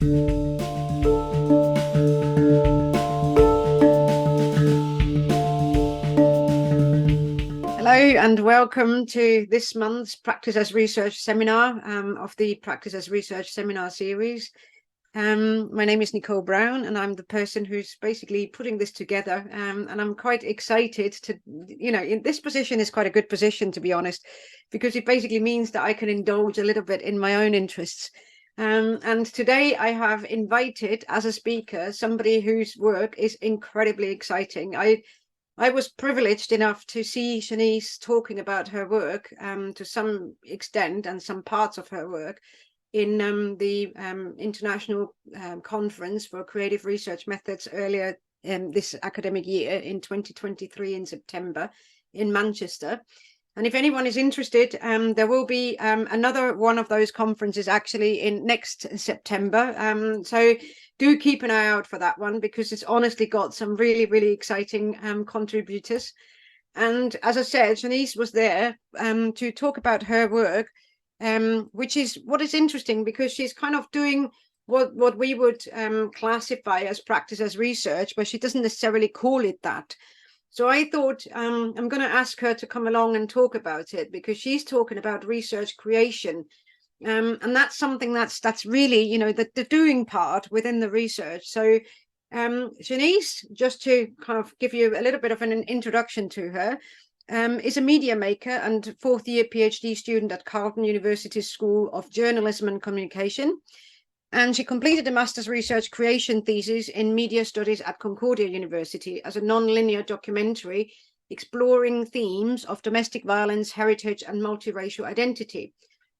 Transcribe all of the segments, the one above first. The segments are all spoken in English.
Hello and welcome to this month's Practice as Research seminar of the Practice as Research seminar series. My name is Nicole Brown and I'm the person who's basically putting this together, and I'm quite excited to, in this position is quite a good position, to be honest, because it basically means that I can indulge a little bit in my own interests. And today I have invited as a speaker somebody whose work is incredibly exciting. I was privileged enough to see Shanice talking about her work to some extent, and some parts of her work in the International Conference for Creative Research Methods earlier this academic year in 2023 in September in Manchester. And if anyone is interested, there will be another one of those conferences actually in next September. So do keep an eye out for that one, because it's honestly got some really, really exciting contributors. And as I said, Shanice was there to talk about her work, which is what is interesting, because she's kind of doing what we would classify as practice as research, but she doesn't necessarily call it that. So I thought I'm going to ask her to come along and talk about it, because she's talking about research creation. And that's something that's really, the doing part within the research. So Shanice, just to kind of give you a little bit of an introduction to her, is a media maker and fourth-year PhD student at Carleton University School of Journalism and Communication. And she completed a master's research creation thesis in media studies at Concordia University as a non-linear documentary exploring themes of domestic violence, heritage, and multiracial identity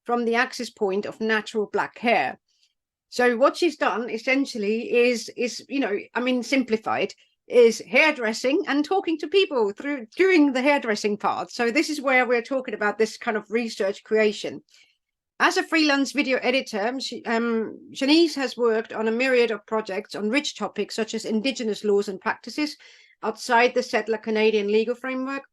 from the access point of natural black hair. So what she's done essentially is simplified, is hairdressing and talking to people during the hairdressing part. So this is where we're talking about this kind of research creation. As a freelance video editor, Shanice has worked on a myriad of projects on rich topics such as Indigenous laws and practices outside the settler Canadian legal framework,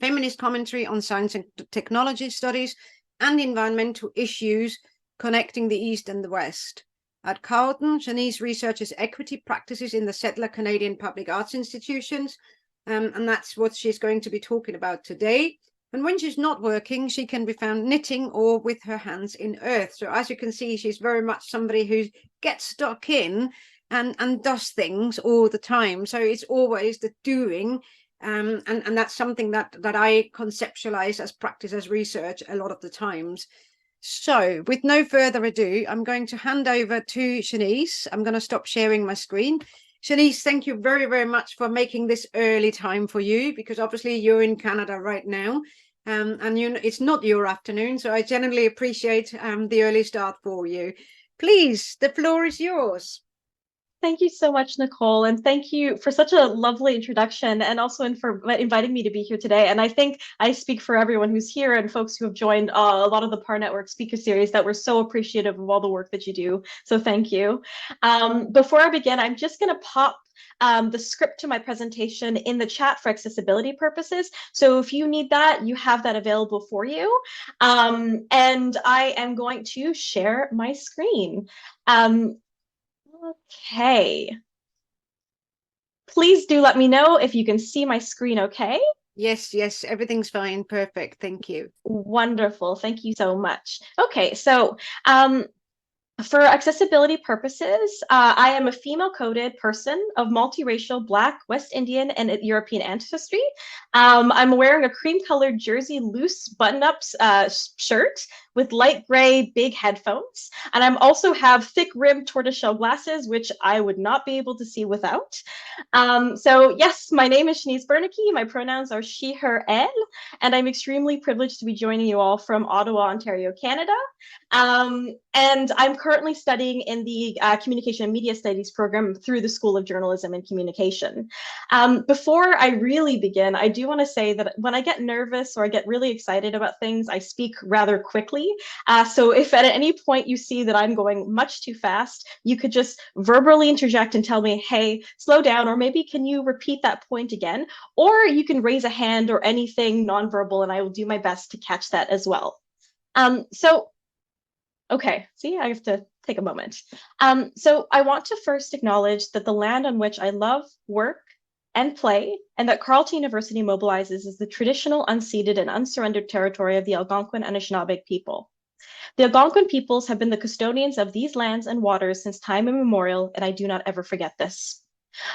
feminist commentary on science and technology studies, and environmental issues connecting the East and the West. At Carleton, Shanice researches equity practices in the settler Canadian public arts institutions, and that's what she's going to be talking about today. And when she's not working, she can be found knitting or with her hands in earth. So as you can see, she's very much somebody who gets stuck in and does things all the time. So it's always the doing. And that's something that I conceptualize as practice as research a lot of the times. So with no further ado, I'm going to hand over to Shanice. I'm going to stop sharing my screen. Shanice, thank you very, very much for making this early time for you, because obviously you're in Canada right now, and it's not your afternoon. So I genuinely appreciate the early start for you. Please, the floor is yours. Thank you so much, Nicole, and thank you for such a lovely introduction, and also for inviting me to be here today. And I think I speak for everyone who's here and folks who have joined a lot of the PAR Network speaker series, that we're so appreciative of all the work that you do. So thank you. Before I begin, I'm just going to pop the script to my presentation in the chat for accessibility purposes. So if you need that, you have that available for you. And I am going to share my screen. Okay. Please do let me know if you can see my screen okay. Yes, everything's fine. Perfect. Thank you. Wonderful. Thank you so much. Okay, so for accessibility purposes, I am a female-coded person of multiracial Black, West Indian, and European ancestry. I'm wearing a cream-colored jersey loose button-up shirt with light gray big headphones. And I also have thick-rimmed tortoiseshell glasses, which I would not be able to see without. So yes, my name is Shanice Bernicky. My pronouns are she, her, elle, and I'm extremely privileged to be joining you all from Ottawa, Ontario, Canada. And I'm currently studying in the Communication and Media Studies program through the School of Journalism and Communication. Before I really begin, I do want to say that when I get nervous or I get really excited about things, I speak rather quickly. So if at any point you see that I'm going much too fast, you could just verbally interject and tell me, hey, slow down, or maybe can you repeat that point again? Or you can raise a hand or anything nonverbal, and I will do my best to catch that as well. Okay, see, I have to take a moment. So I want to first acknowledge that the land on which I love, work, and play, and that Carleton University mobilizes is the traditional, unceded, and unsurrendered territory of the Algonquin and Anishinaabe people. The Algonquin peoples have been the custodians of these lands and waters since time immemorial, and I do not ever forget this.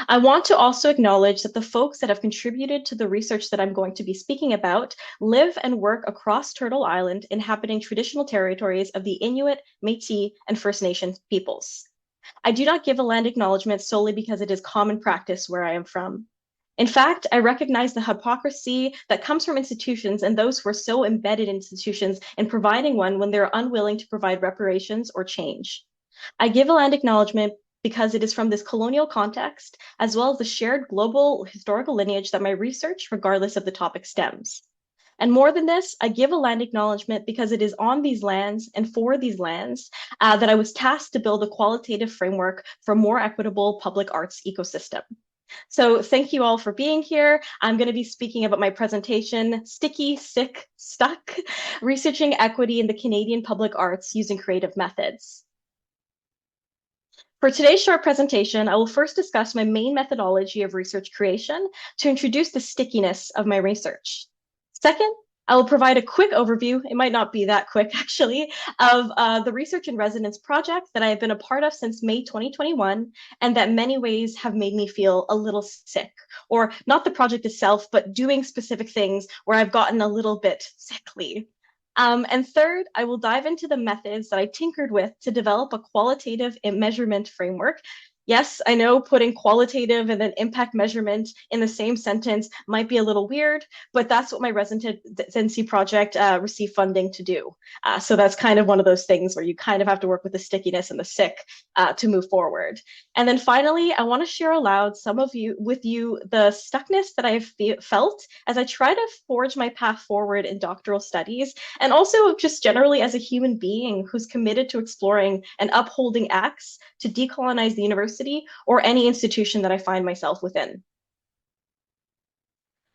I want to also acknowledge that the folks that have contributed to the research that I'm going to be speaking about live and work across Turtle Island, inhabiting traditional territories of the Inuit, Métis, and First Nations peoples. I do not give a land acknowledgement solely because it is common practice where I am from. In fact, I recognize the hypocrisy that comes from institutions and those who are so embedded in institutions in providing one when they're unwilling to provide reparations or change. I give a land acknowledgement because it is from this colonial context, as well as the shared global historical lineage that my research, regardless of the topic, stems. And more than this, I give a land acknowledgement because it is on these lands and for these lands that I was tasked to build a qualitative framework for a more equitable public arts ecosystem. So thank you all for being here. I'm going to be speaking about my presentation, Sticky, Sick, Stuck, Researching Equity in the Canadian Public Arts Using Creative Methods. For today's short presentation, I will first discuss my main methodology of research creation to introduce the stickiness of my research. Second, I will provide a quick overview, it might not be that quick actually, of the research and residence project that I have been a part of since May 2021, and that in many ways have made me feel a little sick, or not the project itself, but doing specific things where I've gotten a little bit sickly. And third, I will dive into the methods that I tinkered with to develop a qualitative measurement framework. Yes, I know putting qualitative and then impact measurement in the same sentence might be a little weird, but that's what my residency project received funding to do. So that's kind of one of those things where you kind of have to work with the stickiness and the sick to move forward. And then finally, I want to share aloud with you the stuckness that I've felt as I try to forge my path forward in doctoral studies, and also just generally as a human being who's committed to exploring and upholding acts to decolonize the university or any institution that I find myself within.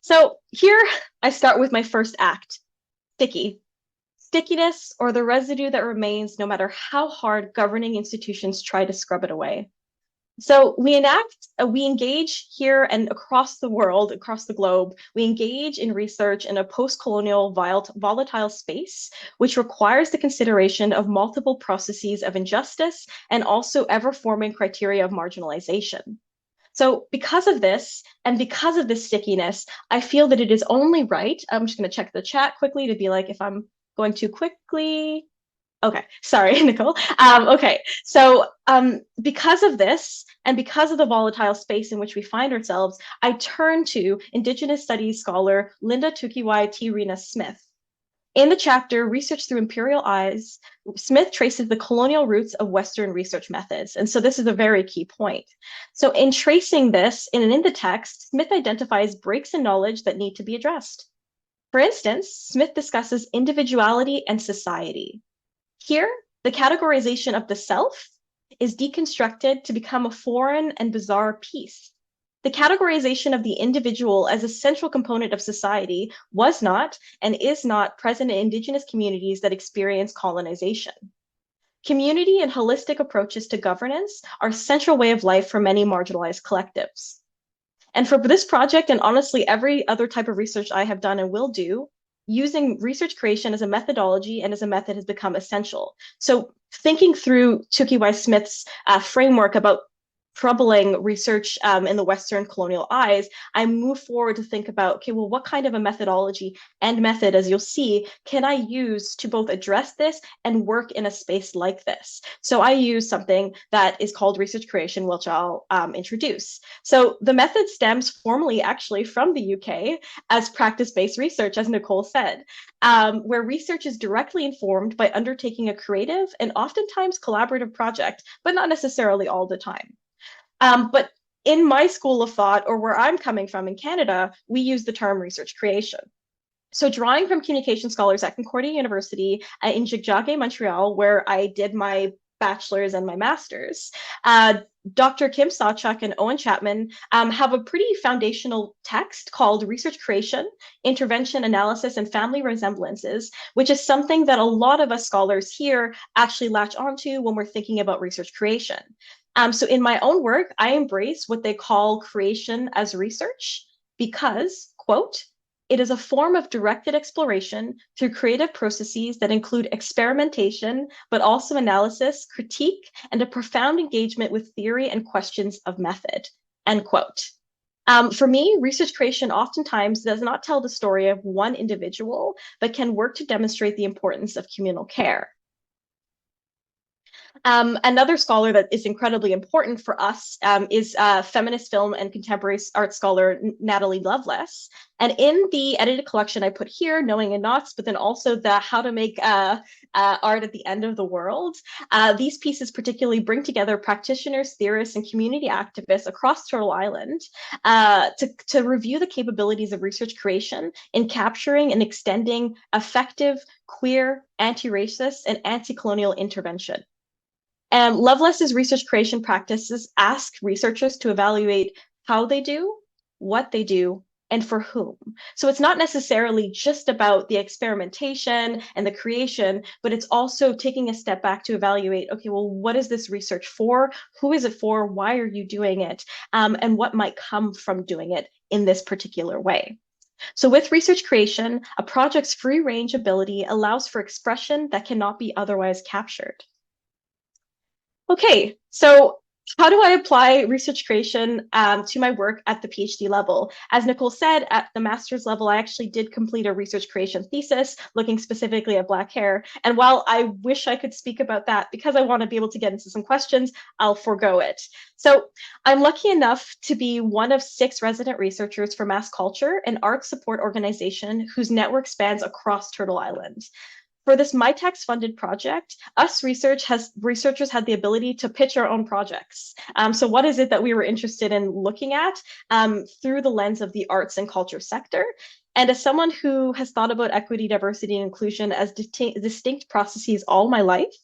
So here I start with my first act, sticky. Stickiness, or the residue that remains no matter how hard governing institutions try to scrub it away. So we engage here and across the world, across the globe, we engage in research in a post-colonial volatile space, which requires the consideration of multiple processes of injustice and also ever-forming criteria of marginalization. So because of this, and because of this stickiness, I feel that it is only right, I'm just gonna check the chat quickly to be like, if I'm going too quickly, okay, sorry, Nicole. Okay, so because of this, and because of the volatile space in which we find ourselves, I turn to Indigenous Studies scholar Linda Tukiwai T. Rena Smith. In the chapter, Research Through Imperial Eyes, Smith traces the colonial roots of Western research methods. And so this is a very key point. So in tracing this, in the text, Smith identifies breaks in knowledge that need to be addressed. For instance, Smith discusses individuality and society. Here, the categorization of the self is deconstructed to become a foreign and bizarre piece. The categorization of the individual as a central component of society was not and is not present in Indigenous communities that experience colonization. Community and holistic approaches to governance are a central way of life for many marginalized collectives. And for this project, and honestly, every other type of research I have done and will do, using research creation as a methodology and as a method has become essential. So thinking through Tukiwai Smith's framework about troubling research in the Western colonial eyes, I move forward to think about, okay, well, what kind of a methodology and method, as you'll see, can I use to both address this and work in a space like this? So I use something that is called research creation, which I'll introduce. So the method stems formally actually from the UK as practice-based research, as Nicole said, where research is directly informed by undertaking a creative and oftentimes collaborative project, but not necessarily all the time. But in my school of thought, or where I'm coming from in Canada, we use the term research creation. So drawing from communication scholars at Concordia University in Jigjaga, Montreal, where I did my bachelor's and my master's. Dr. Kim Sawchuk and Owen Chapman have a pretty foundational text called Research Creation, Intervention, Analysis, and Family Resemblances, which is something that a lot of us scholars here actually latch onto when we're thinking about research creation. So in my own work, I embrace what they call creation as research because, quote, it is a form of directed exploration through creative processes that include experimentation, but also analysis, critique, and a profound engagement with theory and questions of method, end quote. For me, research creation oftentimes does not tell the story of one individual, but can work to demonstrate the importance of communal care. Another scholar that is incredibly important for us is feminist film and contemporary art scholar Natalie Loveless. And in the edited collection I put here, Knowing and Knots, but then also the How to Make Art at the End of the World, these pieces particularly bring together practitioners, theorists, and community activists across Turtle Island to review the capabilities of research creation in capturing and extending effective, queer, anti-racist, and anti-colonial intervention. And Loveless's research creation practices ask researchers to evaluate how they do, what they do, and for whom. So it's not necessarily just about the experimentation and the creation, but it's also taking a step back to evaluate, okay, well, what is this research for? Who is it for? Why are you doing it? And what might come from doing it in this particular way? So with research creation, a project's free range ability allows for expression that cannot be otherwise captured. Okay, so how do I apply research creation to my work at the PhD level? As Nicole said, at the master's level, I actually did complete a research creation thesis looking specifically at Black hair. And while I wish I could speak about that because I want to be able to get into some questions, I'll forego it. So I'm lucky enough to be one of 6 resident researchers for Mass Culture, an art support organization whose network spans across Turtle Island. For this MyTax funded project, us researchers had the ability to pitch our own projects. So what is it that we were interested in looking at through the lens of the arts and culture sector? And as someone who has thought about equity, diversity, and inclusion as distinct processes all my life,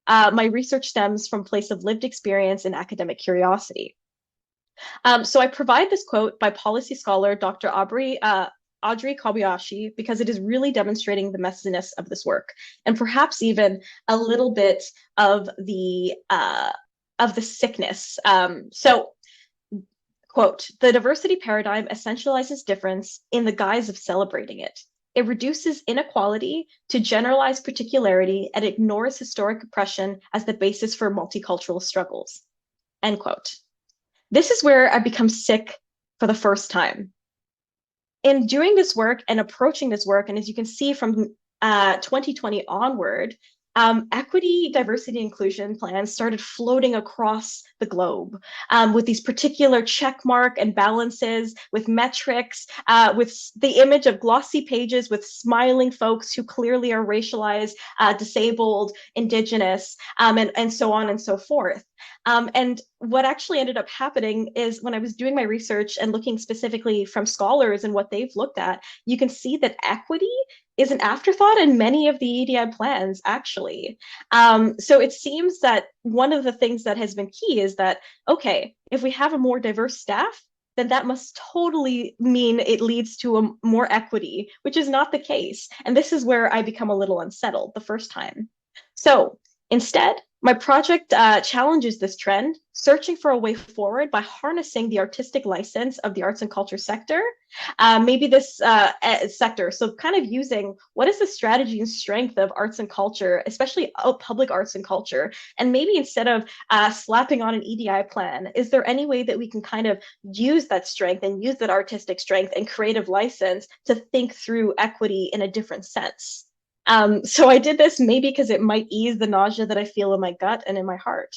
my research stems from a place of lived experience and academic curiosity. So I provide this quote by policy scholar Dr. Audrey Kobayashi, because it is really demonstrating the messiness of this work, and perhaps even a little bit of the sickness. So, quote, the diversity paradigm essentializes difference in the guise of celebrating it. It reduces inequality to generalized particularity and ignores historic oppression as the basis for multicultural struggles, end quote. This is where I become sick for the first time. In doing this work and approaching this work, and as you can see from 2020 onward, equity, diversity, inclusion plans started floating across the globe with these particular check mark and balances, with metrics, with the image of glossy pages with smiling folks who clearly are racialized, disabled, indigenous, and so on and so forth. And what actually ended up happening is when I was doing my research and looking specifically from scholars and what they've looked at, you can see that equity is an afterthought in many of the EDI plans, actually. So it seems that one of the things that has been key is that, okay, if we have a more diverse staff, then that must totally mean it leads to more equity, which is not the case. And this is where I become a little unsettled the first time. So instead, my project challenges this trend, searching for a way forward by harnessing the artistic license of the arts and culture sector, maybe this sector. So kind of using what is the strategy and strength of arts and culture, especially public arts and culture, and maybe instead of slapping on an EDI plan, is there any way that we can kind of use that strength and use that artistic strength and creative license to think through equity in a different sense? So I did this maybe because it might ease the nausea that I feel in my gut and in my heart.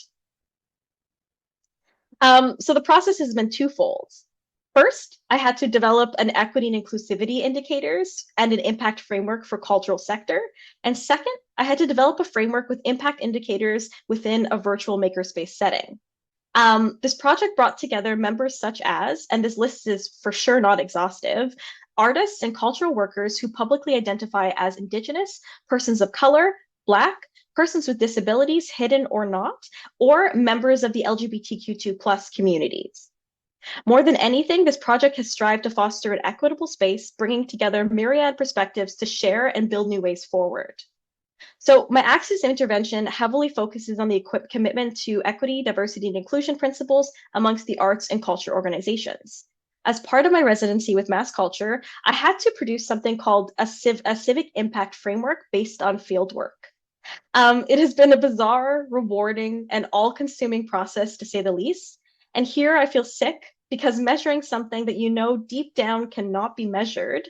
So the process has been twofold. First, I had to develop an equity and inclusivity indicators and an impact framework for cultural sector. And second, I had to develop a framework with impact indicators within a virtual makerspace setting. This project brought together members such as, and this list is for sure not exhaustive, artists and cultural workers who publicly identify as Indigenous, persons of color, Black, persons with disabilities, hidden or not, or members of the LGBTQ2+ communities. More than anything, this project has strived to foster an equitable space, bringing together myriad perspectives to share and build new ways forward. So my axis of intervention heavily focuses on the commitment to equity, diversity, and inclusion principles amongst the arts and culture organizations. As part of my residency with mass culture, I had to produce something called a civic impact framework based on fieldwork. It has been a bizarre, rewarding, and all-consuming process, to say the least. And here I feel sick because measuring something that you know deep down cannot be measured,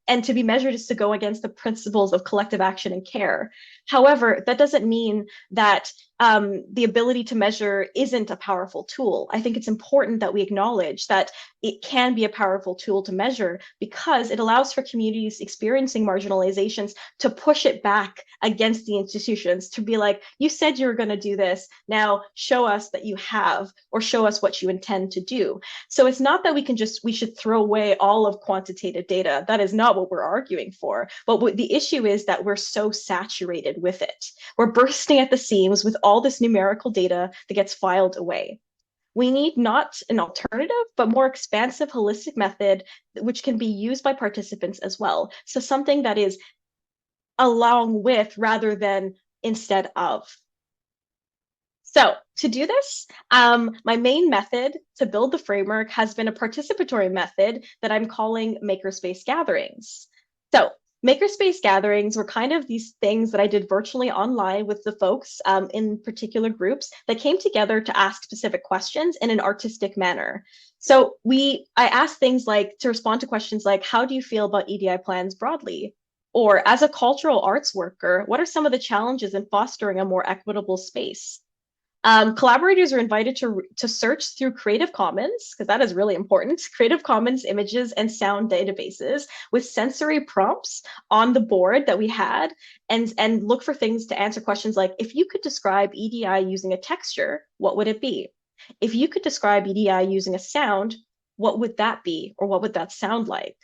and to be measured is to go against the principles of collective action and care. However, that doesn't mean that the ability to measure isn't a powerful tool. I think it's important that we acknowledge that it can be a powerful tool to measure because it allows for communities experiencing marginalizations to push it back against the institutions, to be like, you said you were going to do this, now show us that you have, or show us what you intend to do. So it's not that we should throw away all of quantitative data. That is not what we're arguing for. But what the issue is that we're so saturated with it. We're bursting at the seams with all this numerical data that gets filed away. We need not an alternative, but more expansive, holistic method, which can be used by participants as well. So something that is along with rather than instead of. So to do this, my main method to build the framework has been a participatory method that I'm calling makerspace gatherings. So makerspace gatherings were kind of these things that I did virtually online with the folks in particular groups that came together to ask specific questions in an artistic manner. So I asked things like, to respond to questions like, how do you feel about EDI plans broadly? Or as a cultural arts worker, what are some of the challenges in fostering a more equitable space? Collaborators are invited to search through Creative Commons, because that is really important, Creative Commons images and sound databases with sensory prompts on the board that we had, and look for things to answer questions like, if you could describe EDI using a texture, what would it be? If you could describe EDI using a sound, what would that be, or what would that sound like?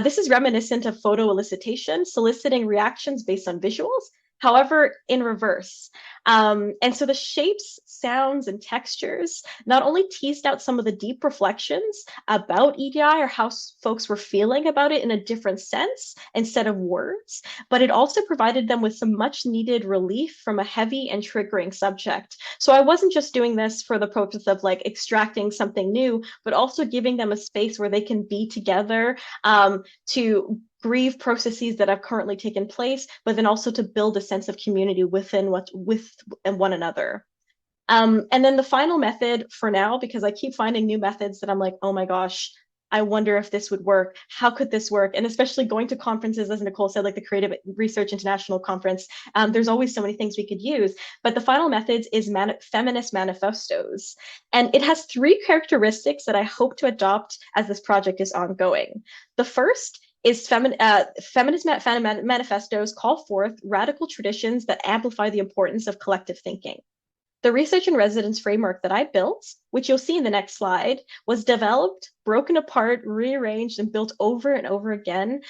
This is reminiscent of photo elicitation, soliciting reactions based on visuals, however, in reverse. And so the shapes, sounds, and textures not only teased out some of the deep reflections about EDI or how folks were feeling about it in a different sense instead of words, but it also provided them with some much needed relief from a heavy and triggering subject. So I wasn't just doing this for the purpose of like extracting something new, but also giving them a space where they can be together to grieve processes that have currently taken place, but then also to build a sense of community with one another. And then the final method for now, because I keep finding new methods that I'm like, oh my gosh, I wonder if this would work. How could this work? And especially going to conferences, as Nicole said, like the Creative Research International Conference, there's always so many things we could use. But the final methods is feminist manifestos. And it has 3 characteristics that I hope to adopt as this project is ongoing. The first is feminist manifestos call forth radical traditions that amplify the importance of collective thinking. The research and residence framework that I built, which you'll see in the next slide, was developed, broken apart, rearranged, and built over and over again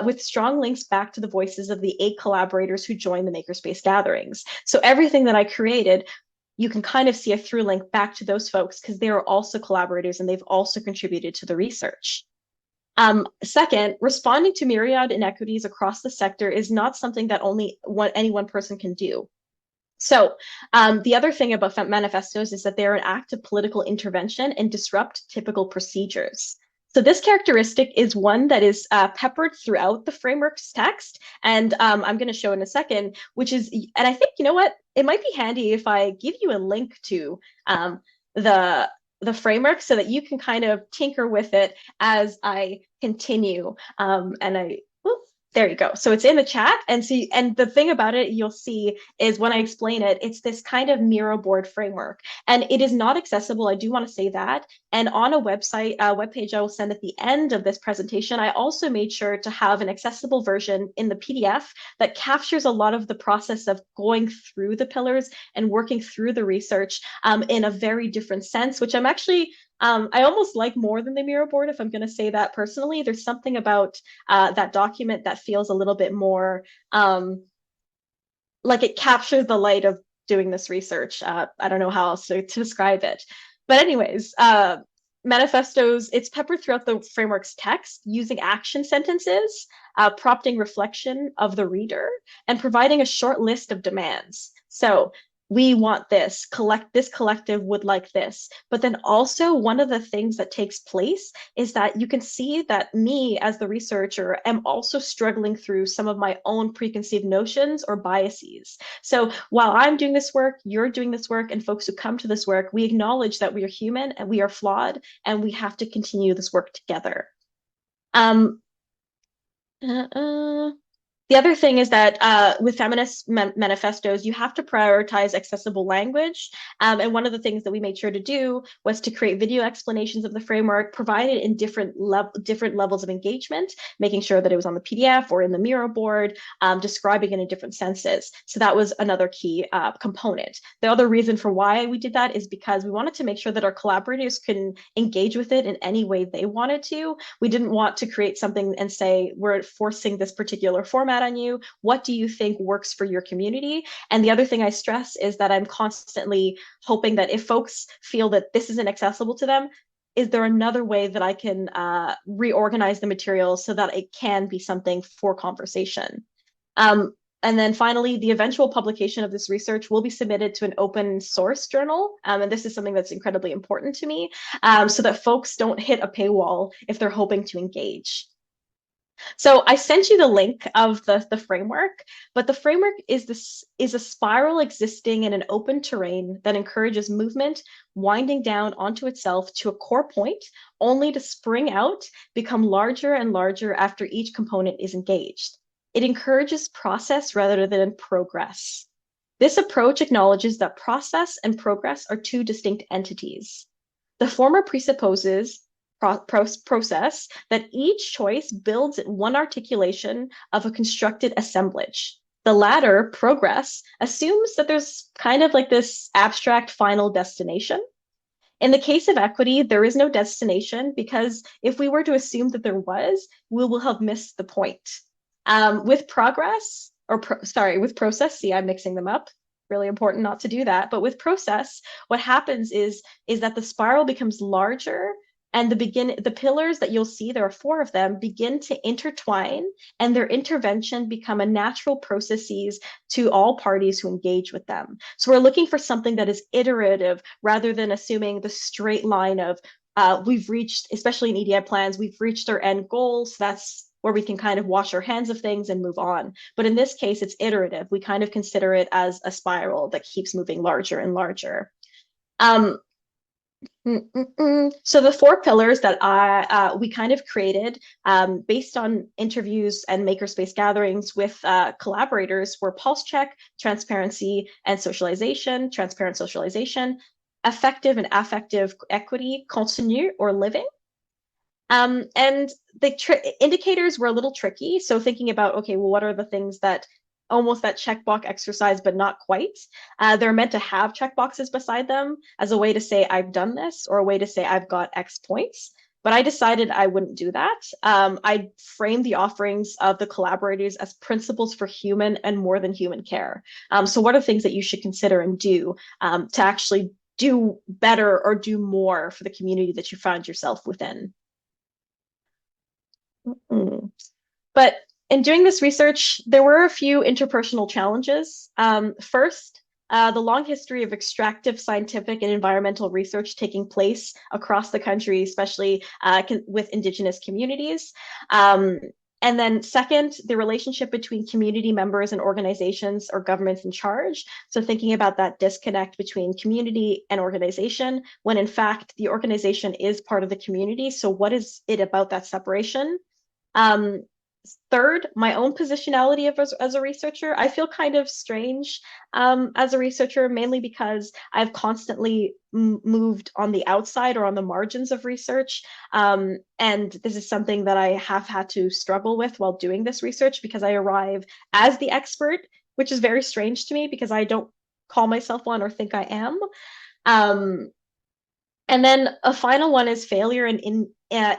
with strong links back to the voices of the 8 collaborators who joined the Makerspace gatherings. So everything that I created, you can kind of see a through link back to those folks because they are also collaborators and they've also contributed to the research. Second, responding to myriad inequities across the sector is not something that any one person can do. So the other thing about manifestos is that they're an act of political intervention and disrupt typical procedures. So this characteristic is one that is peppered throughout the framework's text, and I'm going to show in a second, which is, and I think, you know what, it might be handy if I give you a link to the framework so that you can kind of tinker with it as I continue. There you go. So it's in the chat. And the thing about it you'll see is when I explain it, it's this kind of Miro board framework. And it is not accessible. I do want to say that. And on a website, webpage I will send at the end of this presentation, I also made sure to have an accessible version in the PDF that captures a lot of the process of going through the pillars and working through the research in a very different sense, which I'm actually I almost like more than the Miro board, if I'm going to say that personally. There's something about that document that feels a little bit more like it captures the light of doing this research. I don't know how else to describe it. But anyways, manifestos, it's peppered throughout the framework's text using action sentences, prompting reflection of the reader, and providing a short list of demands. So we want this, this collective would like this. But then also one of the things that takes place is that you can see that me as the researcher am also struggling through some of my own preconceived notions or biases. So while I'm doing this work, you're doing this work, and folks who come to this work, we acknowledge that we are human and we are flawed, and we have to continue this work together. Um, the other thing is that with feminist manifestos, you have to prioritize accessible language. And one of the things that we made sure to do was to create video explanations of the framework, provided in different levels of engagement, making sure that it was on the PDF or in the Miro board, describing it in different senses. So that was another key component. The other reason for why we did that is because we wanted to make sure that our collaborators can engage with it in any way they wanted to. We didn't want to create something and say, we're forcing this particular format on you. What do you think works for your community? And the other thing I stress is that I'm constantly hoping that if folks feel that this isn't accessible to them, is there another way that I can reorganize the material so that it can be something for conversation? And then finally, the eventual publication of this research will be submitted to an open source journal. And this is something that's incredibly important to me, so that folks don't hit a paywall if they're hoping to engage. So I sent you the link of the framework, but the framework is a spiral existing in an open terrain that encourages movement, winding down onto itself to a core point, only to spring out, become larger and larger after each component is engaged. It encourages process rather than progress. This approach acknowledges that process and progress are two distinct entities. The former presupposes process that each choice builds one articulation of a constructed assemblage. The latter, progress, assumes that there's kind of like this abstract final destination. In the case of equity, there is no destination, because if we were to assume that there was, we will have missed the point. With progress, with process, see, I'm mixing them up. Really important not to do that. But with process, what happens is that the spiral becomes larger, and the pillars that you'll see, there are 4 of them, begin to intertwine, and their intervention become a natural processes to all parties who engage with them. So we're looking for something that is iterative rather than assuming the straight line of we've reached, especially in EDI plans, we've reached our end goals. That's where we can kind of wash our hands of things and move on. But in this case, it's iterative. We kind of consider it as a spiral that keeps moving larger and larger. So the 4 pillars that we kind of created based on interviews and makerspace gatherings with collaborators were pulse check, transparency, and socialization, transparent socialization, effective and affective equity, continu or living. And the indicators were a little tricky. So thinking about, okay, well, what are the things that almost that checkbox exercise, but not quite. They're meant to have checkboxes beside them as a way to say, I've done this, or a way to say, I've got X points. But I decided I wouldn't do that. I framed the offerings of the collaborators as principles for human and more than human care. So what are things that you should consider and do to actually do better or do more for the community that you find yourself within? But in doing this research, there were a few interpersonal challenges. First, the long history of extractive scientific and environmental research taking place across the country, especially with Indigenous communities. And then second, the relationship between community members and organizations or governments in charge. So thinking about that disconnect between community and organization, when in fact, the organization is part of the community. So what is it about that separation? Third, my own positionality as a researcher. I feel kind of strange as a researcher, mainly because I've constantly moved on the outside or on the margins of research. And this is something that I have had to struggle with while doing this research, because I arrive as the expert, which is very strange to me because I don't call myself one or think I am. And then a final one is failure and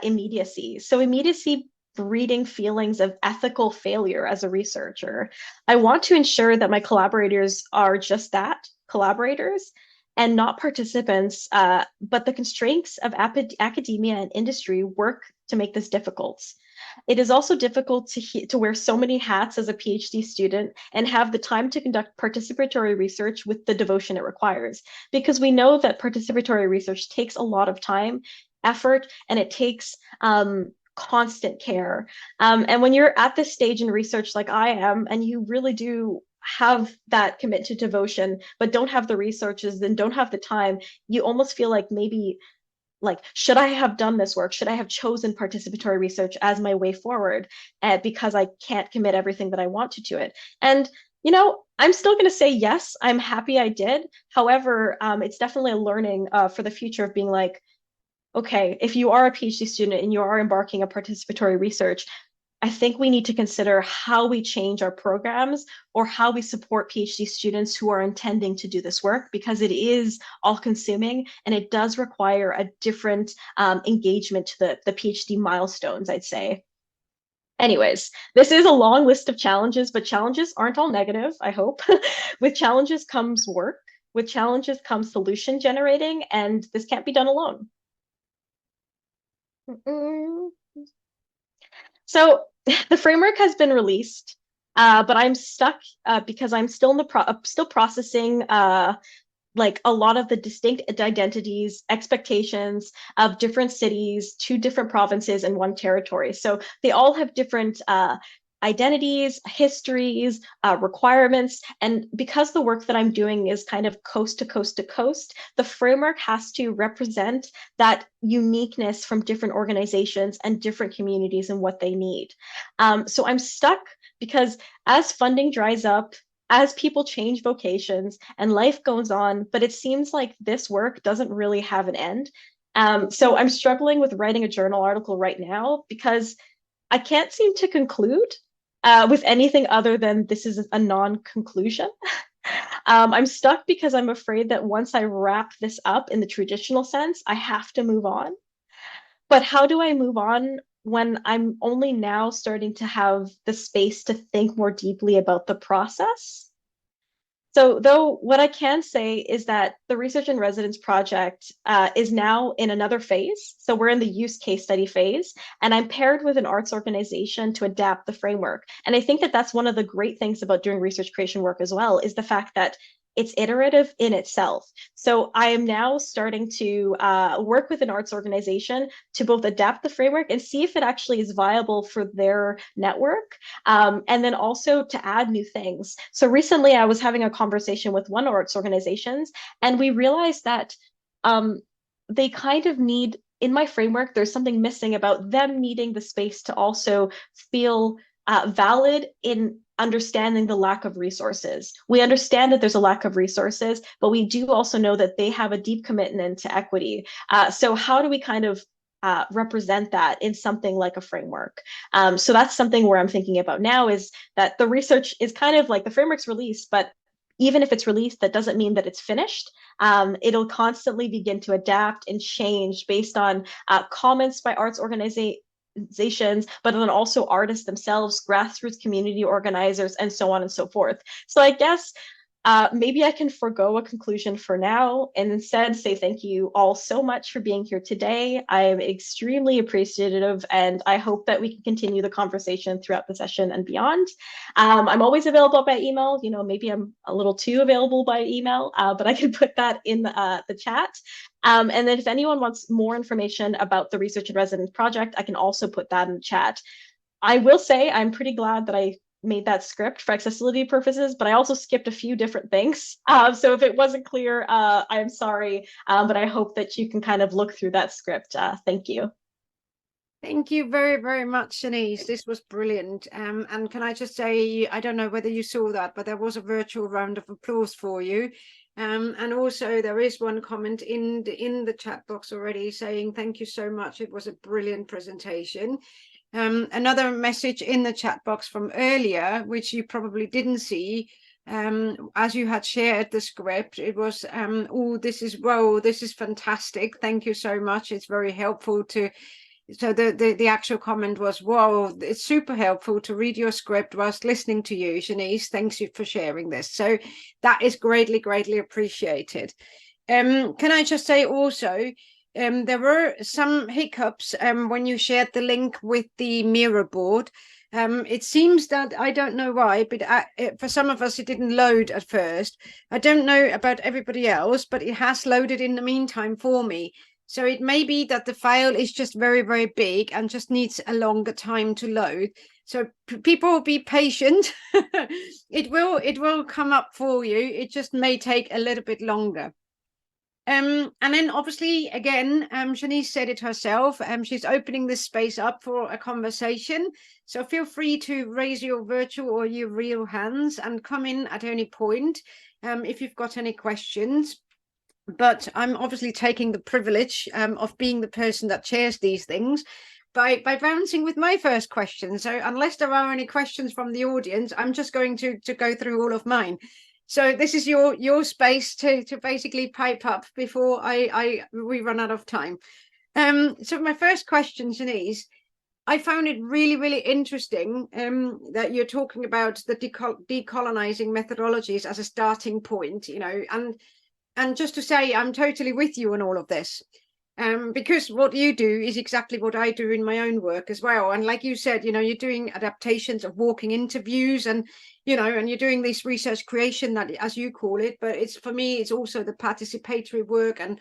immediacy. So immediacy breeding feelings of ethical failure as a researcher. I want to ensure that my collaborators are just that, collaborators, and not participants, but the constraints of academia and industry work to make this difficult. It is also difficult to wear so many hats as a PhD student and have the time to conduct participatory research with the devotion it requires, because we know that participatory research takes a lot of time, effort, and it takes constant care. And when you're at this stage in research like I am, and you really do have that commit to devotion, but don't have the resources and don't have the time, you almost feel like maybe like, should I have done this work? Should I have chosen participatory research as my way forward because I can't commit everything that I wanted to it? And, you know, I'm still going to say yes, I'm happy I did. However, it's definitely a learning for the future of being like, okay, if you are a PhD student and you are embarking on participatory research, I think we need to consider how we change our programs or how we support PhD students who are intending to do this work, because it is all-consuming and it does require a different engagement to the PhD milestones, I'd say. Anyways, this is a long list of challenges, but challenges aren't all negative, I hope. With challenges comes work, with challenges comes solution generating, and this can't be done alone. So the framework has been released, but I'm stuck because I'm still in the still processing like a lot of the distinct identities, expectations of different cities, 2 different provinces and 1 territory. So they all have different identities, histories, requirements. And because the work that I'm doing is kind of coast to coast to coast, the framework has to represent that uniqueness from different organizations and different communities and what they need. So I'm stuck because as funding dries up, as people change vocations and life goes on, but it seems like this work doesn't really have an end. So I'm struggling with writing a journal article right now because I can't seem to conclude with anything other than this is a non-conclusion. I'm stuck because I'm afraid that once I wrap this up in the traditional sense, I have to move on. But how do I move on when I'm only now starting to have the space to think more deeply about the process? So, though, what I can say is that the Research and Residence project is now in another phase. So, we're in the use case study phase, and I'm paired with an arts organization to adapt the framework. And I think that that's one of the great things about doing research creation work as well, is the fact that it's iterative in itself. So I am now starting to work with an arts organization to both adapt the framework and see if it actually is viable for their network, and then also to add new things. So recently I was having a conversation with one arts organizations, and we realized that they kind of need, in my framework, there's something missing about them needing the space to also feel valid in understanding the lack of resources. We understand that there's a lack of resources, but we do also know that they have a deep commitment to equity. So how do we kind of represent that in something like a framework? So that's something where I'm thinking about now, is that the research is kind of like the framework's released, but even if it's released, that doesn't mean that it's finished. It'll constantly begin to adapt and change based on comments by arts organizations, but then also artists themselves, grassroots community organizers, and so on and so forth. So I guess maybe I can forego a conclusion for now and instead say thank you all so much for being here today. I am extremely appreciative, and I hope that we can continue the conversation throughout the session and beyond. I'm always available by email. You know, maybe I'm a little too available by email, but I can put that in the chat. And then if anyone wants more information about the Research and Residence project, I can also put that in the chat. I will say I'm pretty glad that I made that script for accessibility purposes, but I also skipped a few different things. So if it wasn't clear, I'm sorry, but I hope that you can kind of look through that script. Thank you. Thank you very, very much, Shanice. This was brilliant. And can I just say, I don't know whether you saw that, but there was a virtual round of applause for you. And also there is one comment in the chat box already saying, thank you so much. It was a brilliant presentation. Another message in the chat box from earlier, which you probably didn't see, as you had shared the script, it was, oh, this is fantastic. Thank you so much. It's very helpful to So the actual comment was, "Whoa, it's super helpful to read your script whilst listening to you, Shanice. Thanks you for sharing this." So that is greatly appreciated. Can I just say also, there were some hiccups when you shared the link with the mirror board. It seems that, I don't know why, but for some of us it didn't load at first. I don't know about everybody else, but it has loaded in the meantime for me. So it may be that the file is just very big and just needs a longer time to load. So people be patient. It will come up for you. It just may take a little bit longer. And then obviously, again, Shanice said it herself, she's opening this space up for a conversation. So feel free to raise your virtual or your real hands and come in at any point if you've got any questions. But I'm obviously taking the privilege of being the person that chairs these things by bouncing with my first question. So unless there are any questions from the audience, I'm just going to go through all of mine. So this is your space to basically pipe up before we run out of time. So my first question, Shanice, I found it really interesting that you're talking about the decolonizing methodologies as a starting point, you know, and just to say, I'm totally with you on all of this, because what you do is exactly what I do in my own work as well. And like you said, you know, you're doing adaptations of walking interviews, and you know, and you're doing this research creation, that, as you call it, but it's, for me, it's also the participatory work and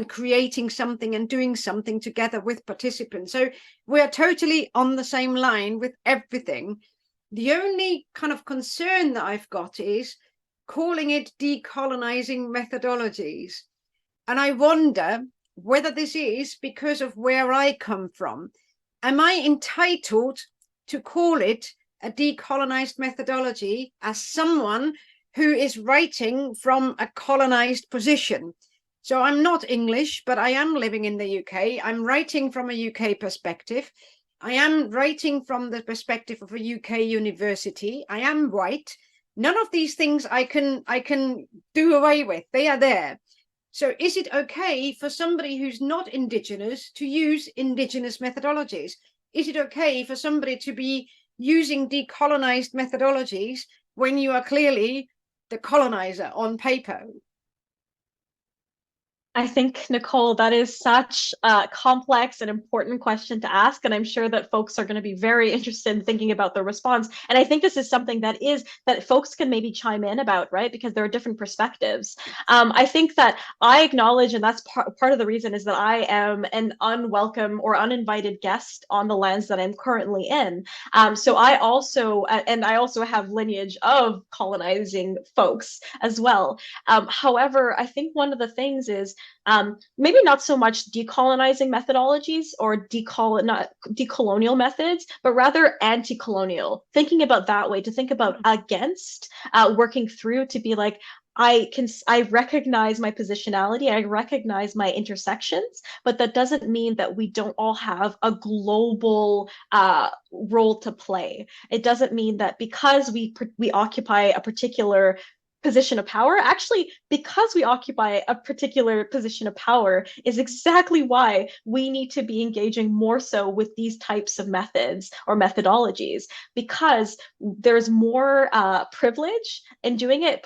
creating something and doing something together with participants. So we're totally on the same line with everything. The only kind of concern that I've got is calling it decolonizing methodologies. And I wonder whether this is because of where I come from. Am I entitled to call it a decolonized methodology as someone who is writing from a colonized position? So I'm not English, but I am living in the UK. I'm writing from a UK perspective. I am writing from the perspective of a UK university. I am white. None of these things I can do away with. They are there. So is it okay for somebody who's not Indigenous to use Indigenous methodologies? Is it okay for somebody to be using decolonized methodologies when you are clearly the colonizer on paper? I think, Nicole, that is such a complex and important question to ask. And I'm sure that folks are going to be very interested in thinking about the response. And I think this is something that folks can maybe chime in about, right? Because there are different perspectives. I think that I acknowledge, and that's part of the reason, is that I am an unwelcome or uninvited guest on the lands that I'm currently in. So I also have lineage of colonizing folks as well. However, I think one of the things is maybe not so much decolonizing methodologies or decolonial methods, but rather anti-colonial. Thinking about that way, to think about against, working through, to be like, I recognize my positionality, I recognize my intersections, but that doesn't mean that we don't all have a global role to play. It doesn't mean that because we occupy a particular position of power, actually, because we occupy a particular position of power is exactly why we need to be engaging more so with these types of methods or methodologies, because there's more privilege in doing it.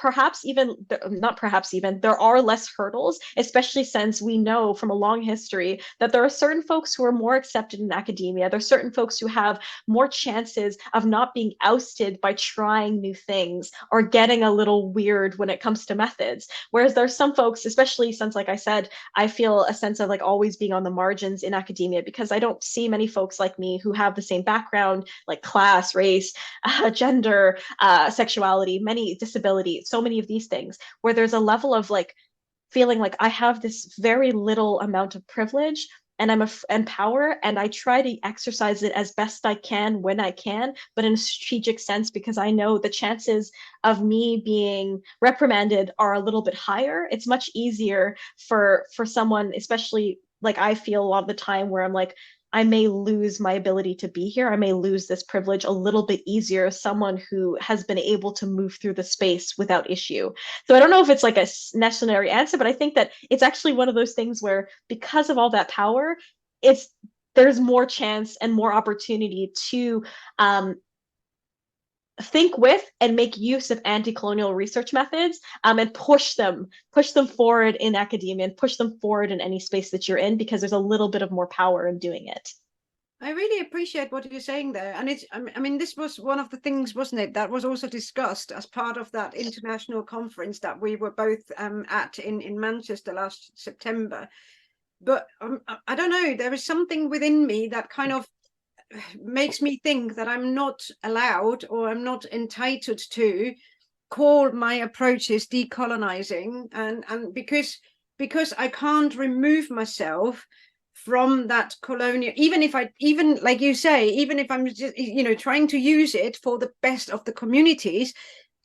There are less hurdles, especially since we know from a long history that there are certain folks who are more accepted in academia. There are certain folks who have more chances of not being ousted by trying new things or getting a little weird when it comes to methods. Whereas there's some folks, especially since, like I said, I feel a sense of like always being on the margins in academia, because I don't see many folks like me who have the same background, like class, race, gender, sexuality, many disability, so many of these things, where there's a level of like feeling like I have this very little amount of privilege and power, and I try to exercise it as best I can when I can, but in a strategic sense, because I know the chances of me being reprimanded are a little bit higher. It's much easier for someone, especially like I feel a lot of the time, where I'm like, I may lose my ability to be here. I may lose this privilege a little bit easier as someone who has been able to move through the space without issue. So I don't know if it's like a necessary answer, but I think that it's actually one of those things where, because of all that power, it's there's more chance and more opportunity to think with and make use of anti-colonial research methods, and push them forward in academia and push them forward in any space that you're in, because there's a little bit of more power in doing it. I really appreciate what you're saying there. And it's, I mean, this was one of the things, wasn't it, that was also discussed as part of that international conference that we were both at in Manchester last September. But I don't know, there is something within me that kind of makes me think that I'm not allowed, or I'm not entitled to call my approaches decolonizing, and because I can't remove myself from that colonial, even like you say, even if I'm just, trying to use it for the best of the communities,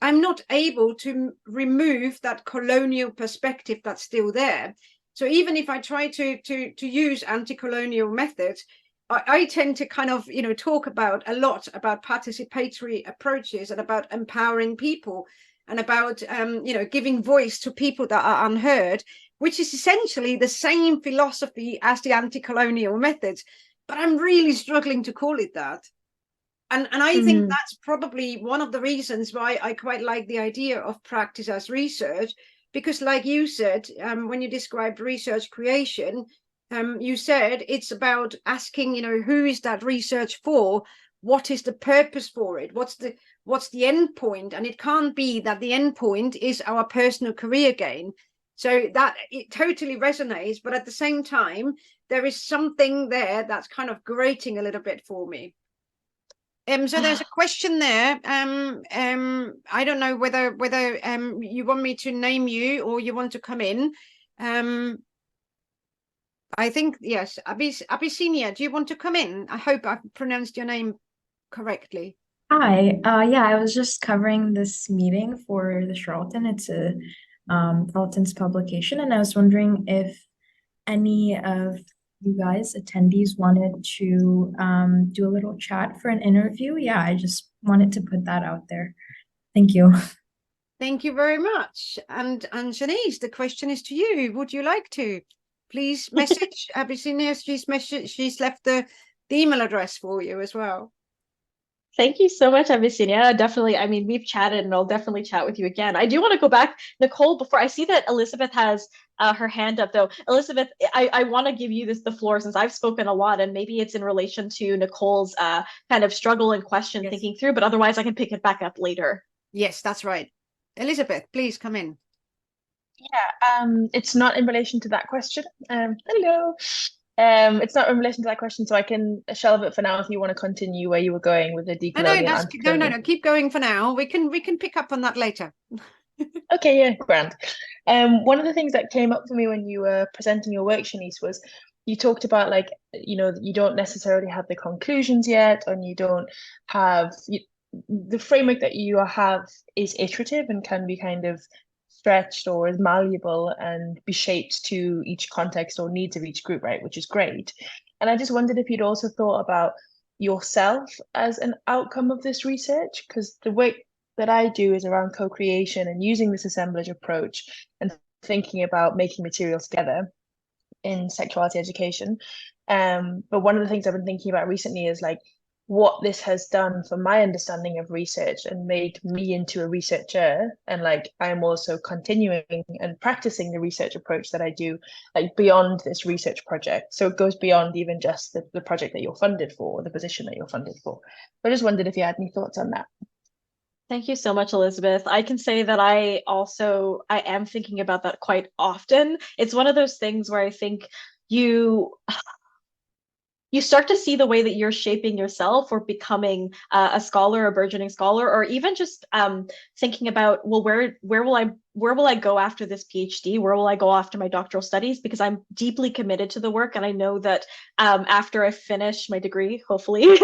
I'm not able to remove that colonial perspective that's still there. So even if I try to use anti-colonial methods, I tend to kind of, talk a lot about participatory approaches and about empowering people and about, giving voice to people that are unheard, which is essentially the same philosophy as the anti-colonial methods. But I'm really struggling to call it that. And I think that's probably one of the reasons why I quite like the idea of practice as research, because like you said, when you described research creation, you said it's about asking, who is that research for? What is the purpose for it? What's the end point? And it can't be that the end point is our personal career gain. So that it totally resonates, but at the same time, there is something there that's kind of grating a little bit for me. So there's a question there. I don't know whether you want me to name you or you want to come in. I think, yes, Abyssinia, do you want to come in? I hope I've pronounced your name correctly. Hi, yeah, I was just covering this meeting for the Charlton. It's a Carleton's publication, and I was wondering if any of you guys, attendees, wanted to do a little chat for an interview. Yeah, I just wanted to put that out there. Thank you. Thank you very much. And Shanice, the question is to you. Would you like to? Please message Abyssinia. She's left the email address for you as well. Thank you so much, Abyssinia. Definitely, I mean, we've chatted and I'll definitely chat with you again. I do want to go back, Nicole, before I see that Elizabeth has her hand up, though. Elizabeth, I want to give you the floor, since I've spoken a lot, and maybe it's in relation to Nicole's kind of struggle and question thinking through, but otherwise I can pick it back up later. Yes, that's right. Elizabeth, please come in. Yeah, it's not in relation to that question. Hello. It's not in relation to that question, so I can shelve it for now if you want to continue where you were going with the decolonial. No, keep going for now. We can pick up on that later. Okay, yeah, grand. One of the things that came up for me when you were presenting your work, Shanice, was you talked about, like, you don't necessarily have the conclusions yet, and you don't have the framework that you have is iterative and can be kind of stretched or is malleable and be shaped to each context or needs of each group, right? Which is great. And I just wondered if you'd also thought about yourself as an outcome of this research, because the work that I do is around co-creation and using this assemblage approach and thinking about making materials together in sexuality education. But one of the things I've been thinking about recently is like what this has done for my understanding of research and made me into a researcher. And like I'm also continuing and practicing the research approach that I do, like beyond this research project. So it goes beyond even just the project that you're funded for, or the position that you're funded for. I just wondered if you had any thoughts on that. Thank you so much, Elizabeth. I can say that I am thinking about that quite often. It's one of those things where I think you start to see the way that you're shaping yourself or becoming a scholar, a burgeoning scholar, or even just thinking about, well, where will I go after this PhD? Where will I go after my doctoral studies? Because I'm deeply committed to the work, and I know that after I finish my degree, hopefully,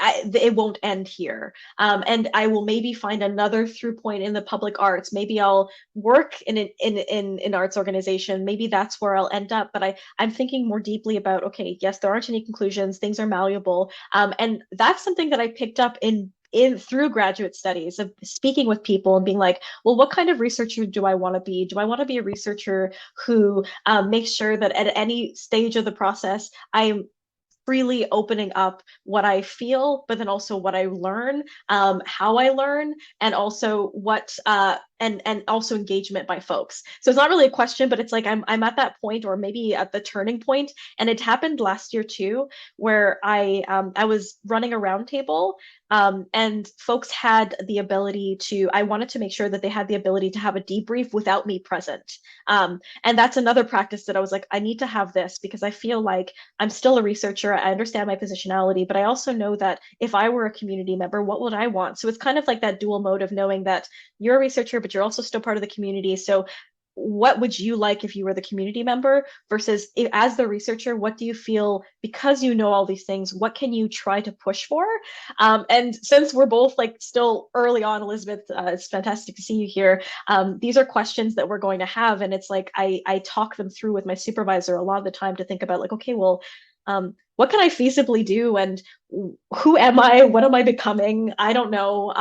it won't end here. And I will maybe find another through point in the public arts. Maybe I'll work in an arts organization. Maybe that's where I'll end up. But I'm thinking more deeply about, okay, yes, there aren't any conclusions. Things are malleable. And that's something that I picked up in through graduate studies of speaking with people and being like, well, what kind of researcher do I want to be? Do I want to be a researcher who makes sure that at any stage of the process, I'm freely opening up what I feel, but then also what I learn, how I learn, and also what and also engagement by folks. So it's not really a question, but it's like I'm at that point, or maybe at the turning point, and it happened last year too, where I was running a roundtable, and folks had the ability to. I wanted to make sure that they had the ability to have a debrief without me present, and that's another practice that I was like, I need to have this because I feel like I'm still a researcher. I understand my positionality, but I also know that if I were a community member, what would I want? So it's kind of like that dual mode of knowing that you're a researcher, but you're also still part of the community. So what would you like if you were the community member versus as the researcher, what do you feel because you know all these things, what can you try to push for? And since we're both like still early on, Elizabeth, it's fantastic to see you here. These are questions that we're going to have. And it's like, I talk them through with my supervisor a lot of the time to think about like, okay, well, what can I feasibly do? And who am I? What am I becoming? I don't know.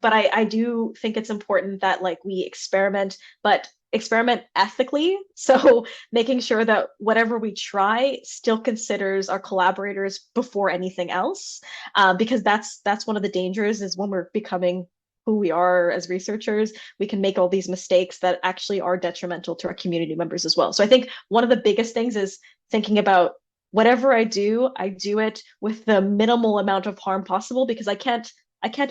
But I do think it's important that like we experiment, but experiment ethically. So making sure that whatever we try still considers our collaborators before anything else, because that's one of the dangers is when we're becoming who we are as researchers, we can make all these mistakes that actually are detrimental to our community members as well. So I think one of the biggest things is thinking about whatever I do it with the minimal amount of harm possible, because I can't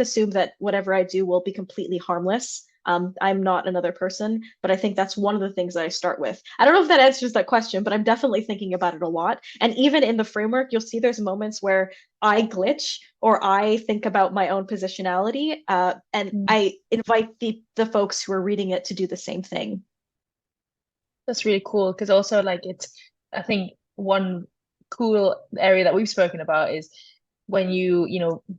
assume that whatever I do will be completely harmless. I'm not another person, but I think that's one of the things that I start with. I don't know if that answers that question, but I'm definitely thinking about it a lot. And even in the framework, you'll see there's moments where I glitch or I think about my own positionality, and I invite the folks who are reading it to do the same thing. That's really cool because also like I think one cool area that we've spoken about is when you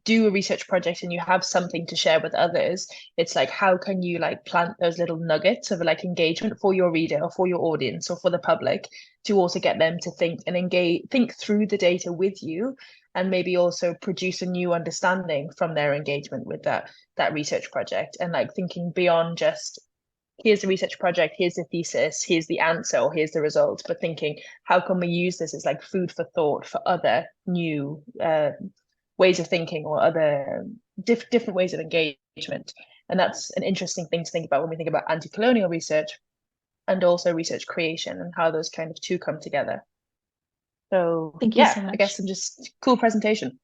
do a research project and you have something to share with others, it's like how can you like plant those little nuggets of like engagement for your reader or for your audience or for the public to also get them to think and think through the data with you, and maybe also produce a new understanding from their engagement with that research project, and like thinking beyond just here's the research project, here's the thesis, here's the answer, or here's the result, but thinking how can we use this as like food for thought for other new ways of thinking or other different ways of engagement. And that's an interesting thing to think about when we think about anti-colonial research and also research creation and how those kind of two come together. So Thank you so much. I guess I'm just cool presentation.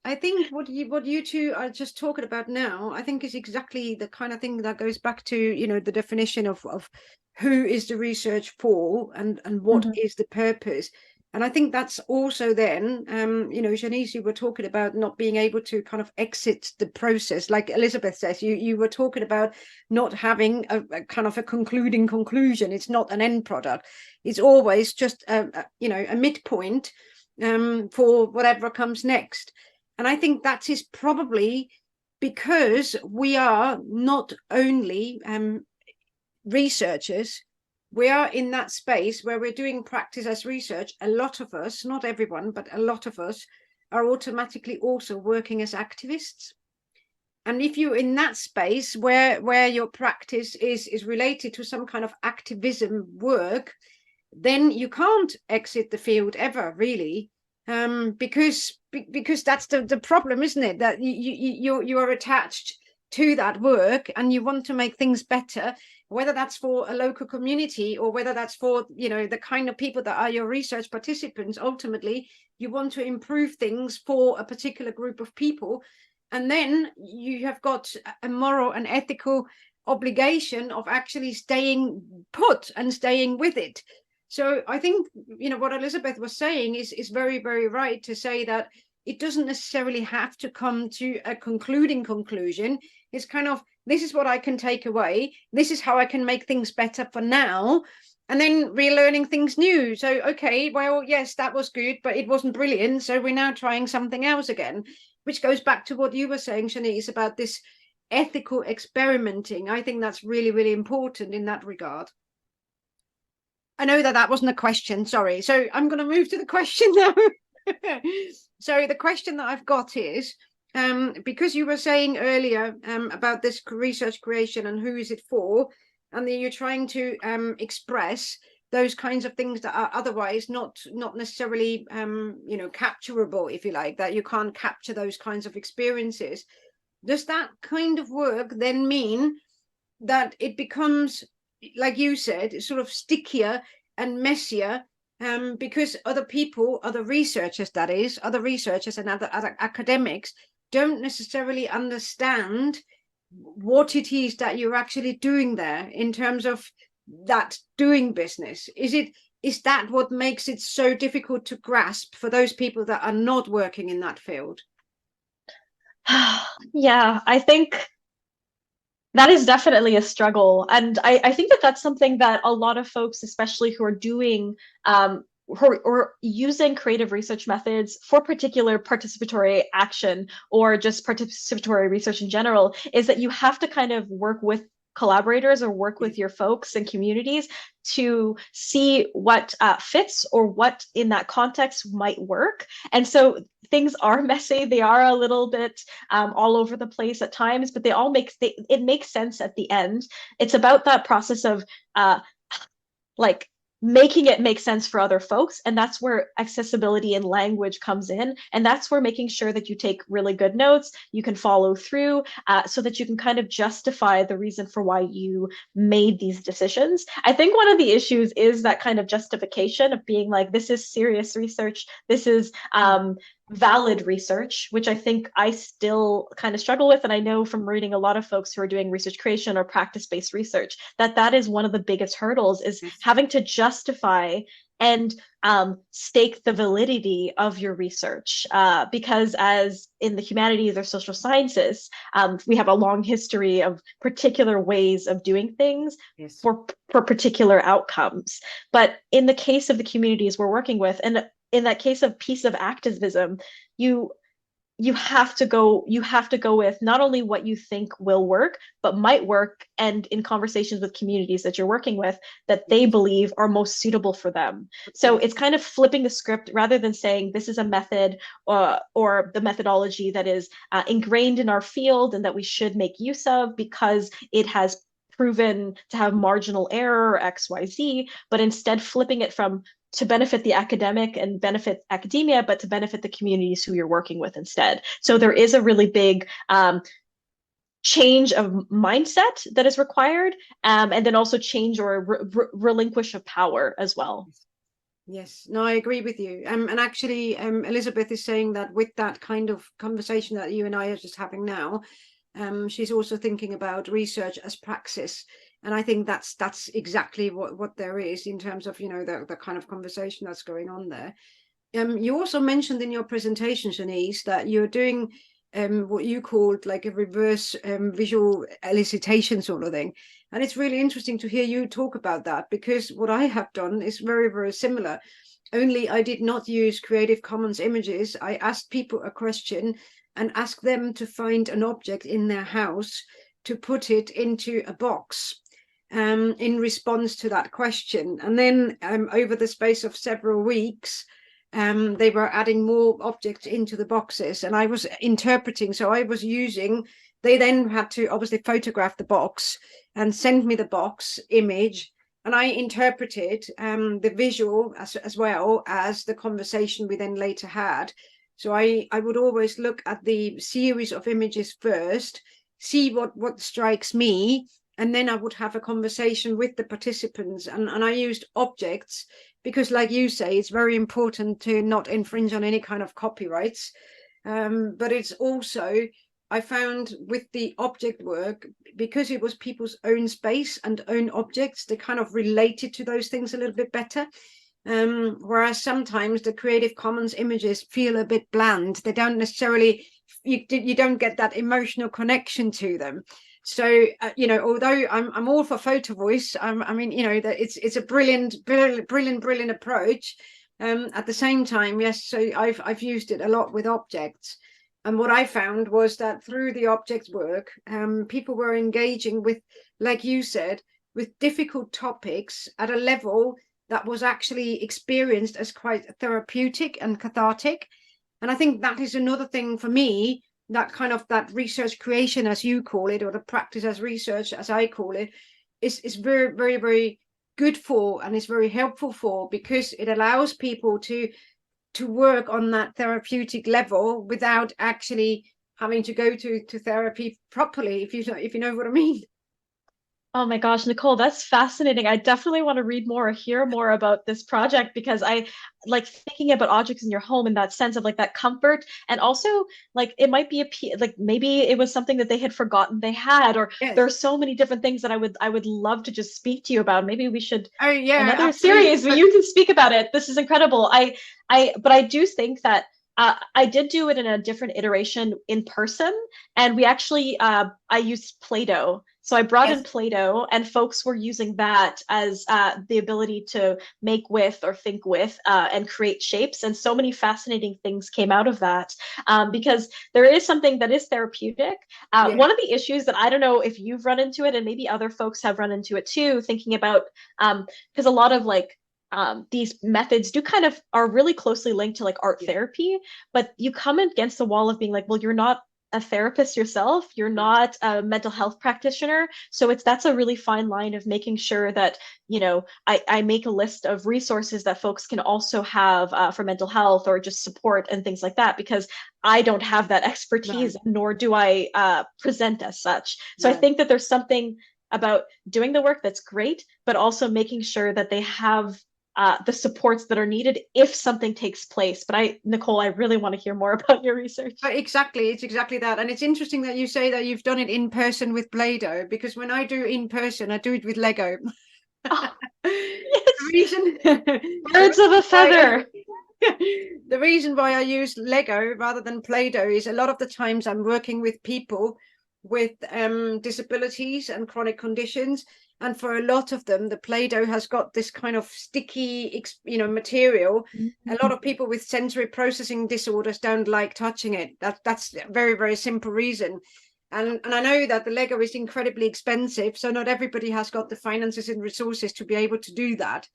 I think what you two are just talking about now, I think is exactly the kind of thing that goes back to, the definition of who is the research for and what is the purpose. And I think that's also then, Shanice, you were talking about not being able to kind of exit the process. Like Elizabeth says, you were talking about not having a kind of a conclusion. It's not an end product. It's always just, a midpoint for whatever comes next. And I think that is probably because we are not only researchers, we are in that space where we're doing practice as research. A lot of us, not everyone, but a lot of us are automatically also working as activists. And if you're in that space where your practice is related to some kind of activism work, then you can't exit the field ever, really. Because that's the problem, isn't it? That you are attached to that work and you want to make things better, whether that's for a local community or whether that's for the kind of people that are your research participants. Ultimately, you want to improve things for a particular group of people, and then you have got a moral and ethical obligation of actually staying put and staying with it. So I think, what Elizabeth was saying is very, very right to say that it doesn't necessarily have to come to a conclusion. It's kind of, this is what I can take away. This is how I can make things better for now. And then relearning things new. So, okay, well, yes, that was good, but it wasn't brilliant. So we're now trying something else again, which goes back to what you were saying, Shanice, about this ethical experimenting. I think that's really, really important in that regard. I know that wasn't a question, sorry. So I'm going to move to the question now. So the question that I've got is, because you were saying earlier about this research creation and who is it for, and then you're trying to express those kinds of things that are otherwise not necessarily you know, capturable, if you like, that you can't capture those kinds of experiences. Does that kind of work then mean that it becomes, like you said, sort of stickier and messier, because other people, other researchers, that is, other researchers and other academics don't necessarily understand what it is that you're actually doing there in terms of that doing business? Is that what makes it so difficult to grasp for those people that are not working in that field? Yeah, I think that is definitely a struggle. And I think that that's something that a lot of folks, especially who are doing or using creative research methods for particular participatory action or just participatory research in general, is that you have to kind of work with collaborators or work with your folks and communities to see what fits or what in that context might work. And so things are messy. They are a little bit all over the place at times, but it makes sense at the end. It's about that process of like making it make sense for other folks. And that's where accessibility and language comes in. And that's where making sure that you take really good notes, you can follow through so that you can kind of justify the reason for why you made these decisions. I think one of the issues is that kind of justification of being like, this is serious research. This is valid research, which I think I still kind of struggle with. And I know from reading a lot of folks who are doing research creation or practice-based research, that is one of the biggest hurdles, is having to justify and stake the validity of your research. Because as in the humanities or social sciences, we have a long history of particular ways of doing things for particular outcomes. But in the case of the communities we're working with, and in that case of piece of activism, you have to go with not only what you think will work, but might work, and in conversations with communities that you're working with, that they believe are most suitable for them. So it's kind of flipping the script, rather than saying this is a method or the methodology that is ingrained in our field and that we should make use of because it has proven to have marginal error or XYZ, but instead flipping it from to benefit the academic and benefit academia, but to benefit the communities who you're working with instead. So there is a really big change of mindset that is required, and then also change or relinquish of power as well. Yes, no, I agree with you. And actually, Elizabeth is saying that with that kind of conversation that you and I are just having now, she's also thinking about research as praxis. And I think that's exactly what there is in terms of, you know, the kind of conversation that's going on there. You also mentioned in your presentation, Shanice, that you're doing what you called like a reverse visual elicitation sort of thing. And it's really interesting to hear you talk about that, because what I have done is very, very similar. Only I did not use Creative Commons images. I asked people a question and asked them to find an object in their house to put it into a box in response to that question. And then over the space of several weeks, they were adding more objects into the boxes, and I was interpreting. So I was using, they then had to obviously photograph the box and send me the box image, and I interpreted the visual as well as the conversation we then later had. So I would always look at the series of images first, see what strikes me, and then I would have a conversation with the participants. And I used objects because, like you say, it's very important to not infringe on any kind of copyrights. But it's also, I found with the object work, because it was people's own space and own objects, they kind of related to those things a little bit better. Whereas sometimes the Creative Commons images feel a bit bland. They don't necessarily, you don't get that emotional connection to them. So, you know, although I'm all for photo voice, I mean, you know, that it's a brilliant approach. At the same time, yes, so I've used it a lot with objects. And what I found was that through the object work, people were engaging with, like you said, with difficult topics at a level that was actually experienced as quite therapeutic and cathartic. And I think that is another thing for me, that kind of that research creation, as you call it, or the practice as research, as I call it, is very, very, very good for, and is very helpful for, because it allows people to work on that therapeutic level without actually having to go to therapy properly, if you know what I mean. Oh my gosh, Nicole, that's fascinating. I definitely want to read more or hear more about this project, because I like thinking about objects in your home in that sense of like that comfort, and also like it might be like maybe it was something that they had forgotten they had, or Yes. there are so many different things that I would love to just speak to you about. Maybe we should another absolutely. series where you can speak about it. This is incredible. But I do think that I did do it in a different iteration in person, and we actually I used Play-Doh. So I brought in Play-Doh, and folks were using that as the ability to make with or think with and create shapes. And so many fascinating things came out of that, because there is something that is therapeutic. One of the issues that I don't know if you've run into it, and maybe other folks have run into it too, thinking about, because a lot of like, these methods do kind of are really closely linked to like art therapy, but you come against the wall of being like, well, you're not a therapist yourself, you're not a mental health practitioner. So that's a really fine line of making sure that, you know, I make a list of resources that folks can also have for mental health or just support and things like that, because I don't have that expertise, nor do I present as such. So I think that there's something about doing the work that's great, but also making sure that they have the supports that are needed if something takes place. But Nicole, I really want to hear more about your research. Exactly, it's exactly that. And it's interesting that you say that you've done it in person with Play-Doh, because when I do in person, I do it with Lego. Oh, yes. The reason Birds of a feather. The reason why I use Lego rather than Play-Doh is a lot of the times I'm working with people with disabilities and chronic conditions, and for a lot of them the Play-Doh has got this kind of sticky material. A lot of people with sensory processing disorders don't like touching it. That's a very, very simple reason. And I know that the Lego is incredibly expensive, so not everybody has got the finances and resources to be able to do that.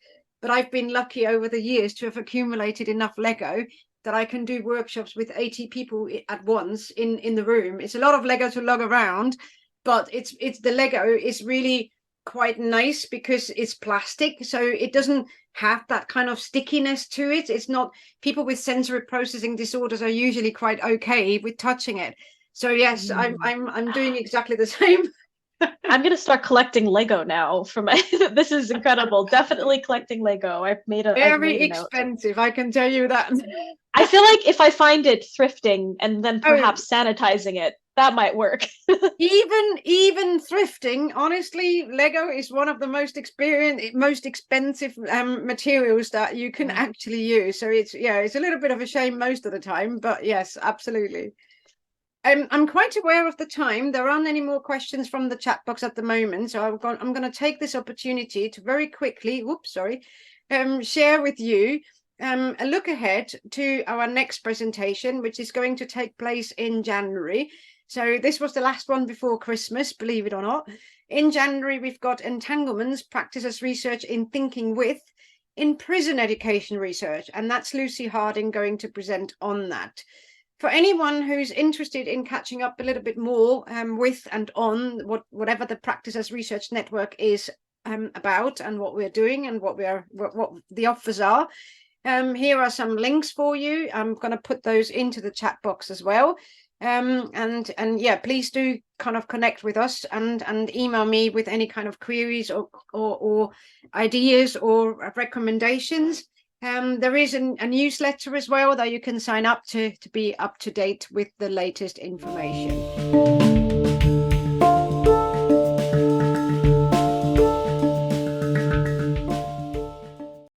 But I've been lucky over the years to have accumulated enough Lego that I can do workshops with 80 people at once in the room. It's a lot of Lego to lug around, but it's the Lego is really quite nice because it's plastic, so it doesn't have that kind of stickiness to it. It's not, people with sensory processing disorders are usually quite okay with touching it. So yes, I'm doing exactly the same. I'm gonna start collecting Lego now for my this is incredible. Definitely collecting Lego. I've made a Very expensive, I can tell you that. I feel like if I find it thrifting and then perhaps sanitizing it, that might work. even thrifting, honestly, Lego is one of the most expensive materials that you can actually use. So it's a little bit of a shame most of the time, but yes, absolutely. I'm quite aware of the time. There aren't any more questions from the chat box at the moment, so I'm going to take this opportunity to very quickly, share with you a look ahead to our next presentation, which is going to take place in January. So this was the last one before Christmas, believe it or not. In January, we've got Entanglements, Practice as Research in Thinking With in Prison Education Research, and that's Lucy Harding going to present on that. For anyone who's interested in catching up a little bit more with and on whatever the Practice as Research Network is about, and what we're doing and what the offers are, here are some links for you. I'm going to put those into the chat box as well. And yeah, please do kind of connect with us and email me with any kind of queries or ideas or recommendations. There is a newsletter as well that you can sign up to be up to date with the latest information.